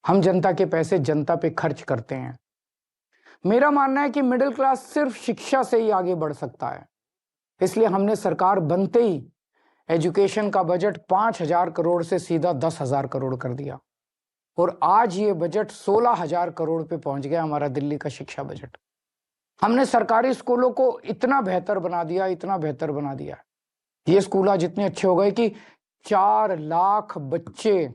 हम जनता के पैसे जनता पे खर्च करते हैं। मेरा मानना है कि मिडिल क्लास सिर्फ शिक्षा से ही आगे बढ़ सकता है। इसलिए हमने सरकार बनते ही एजुकेशन का बजट 5,000 करोड़ से सीधा 10,000 करोड़ कर दिया और आज ये बजट 16,000 करोड़ पे पहुंच गया, हमारा दिल्ली का शिक्षा बजट। हमने सरकारी स्कूलों को इतना बेहतर बना दिया, इतना बेहतर बना दिया। ये स्कूल आज इतने अच्छे हो गए कि 4 लाख बच्चे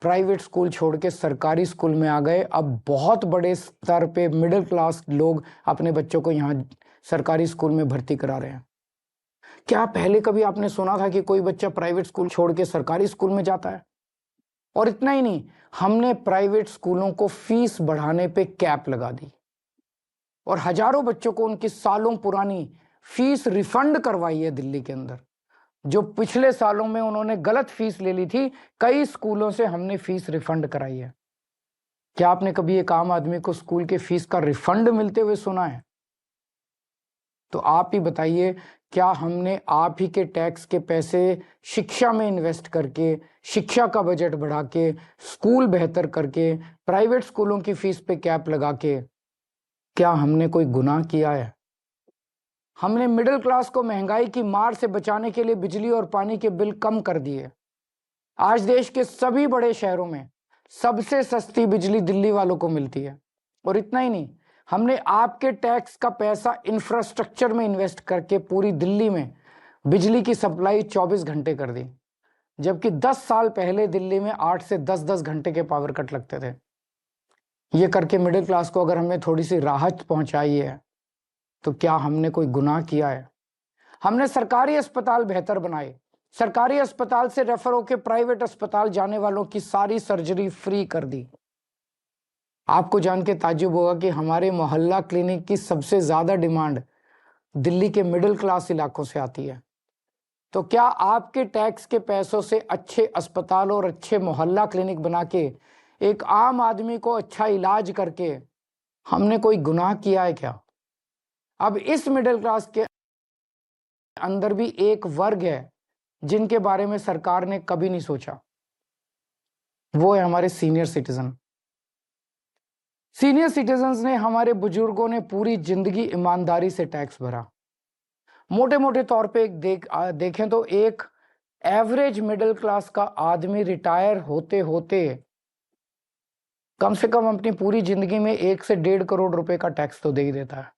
प्राइवेट स्कूल छोड़ के सरकारी स्कूल में आ गए। अब बहुत बड़े स्तर पे मिडिल क्लास लोग अपने बच्चों को यहाँ सरकारी स्कूल में भर्ती करा रहे हैं। क्या पहले कभी आपने सुना था कि कोई बच्चा प्राइवेट स्कूल छोड़ के सरकारी स्कूल में जाता है? और इतना ही नहीं, हमने प्राइवेट स्कूलों को फीस बढ़ाने पे कैप लगा दी और हजारों बच्चों को उनकी सालों पुरानी फीस रिफंड करवाई है। दिल्ली के अंदर जो पिछले सालों में उन्होंने गलत फीस ले ली थी, कई स्कूलों से हमने फीस रिफंड कराई है। क्या आपने कभी एक आम आदमी को स्कूल के फीस का रिफंड मिलते हुए सुना है? तो आप ही बताइए, क्या हमने आप ही के टैक्स के पैसे शिक्षा में इन्वेस्ट करके, शिक्षा का बजट बढ़ा के, स्कूल बेहतर करके, प्राइवेट स्कूलों की फीस पे कैप लगा के, क्या हमने कोई गुनाह किया है? हमने मिडिल क्लास को महंगाई की मार से बचाने के लिए बिजली और पानी के बिल कम कर दिए। आज देश के सभी बड़े शहरों में सबसे सस्ती बिजली दिल्ली वालों को मिलती है। और इतना ही नहीं, हमने आपके टैक्स का पैसा इंफ्रास्ट्रक्चर में इन्वेस्ट करके पूरी दिल्ली में बिजली की सप्लाई 24 घंटे कर दी, जबकि 10 साल पहले दिल्ली में 8 से 10-10 घंटे के पावर कट लगते थे। ये करके मिडिल क्लास को अगर हमने थोड़ी सी राहत पहुंचाई है तो क्या हमने कोई गुनाह किया है? हमने सरकारी अस्पताल बेहतर बनाए। सरकारी अस्पताल से रेफर होकर प्राइवेट अस्पताल जाने वालों की सारी सर्जरी फ्री कर दी। आपको जान के ताज्जुब होगा कि हमारे मोहल्ला क्लिनिक की सबसे ज्यादा डिमांड दिल्ली के मिडिल क्लास इलाकों से आती है। तो क्या आपके टैक्स के पैसों से अच्छे अस्पताल और अच्छे मोहल्ला क्लिनिक बना के एक आम आदमी को अच्छा इलाज करके हमने कोई गुनाह किया है क्या? अब इस मिडिल क्लास के अंदर भी एक वर्ग है जिनके बारे में सरकार ने कभी नहीं सोचा, वो है हमारे सीनियर सिटीजन। सीनियर सिटीजन्स ने, हमारे बुजुर्गों ने पूरी जिंदगी ईमानदारी से टैक्स भरा। मोटे मोटे तौर पे देखें तो एक एवरेज मिडिल क्लास का आदमी रिटायर होते होते कम से कम अपनी पूरी जिंदगी में 1 से 1.5 करोड़ रुपए का टैक्स तो दे ही देता है।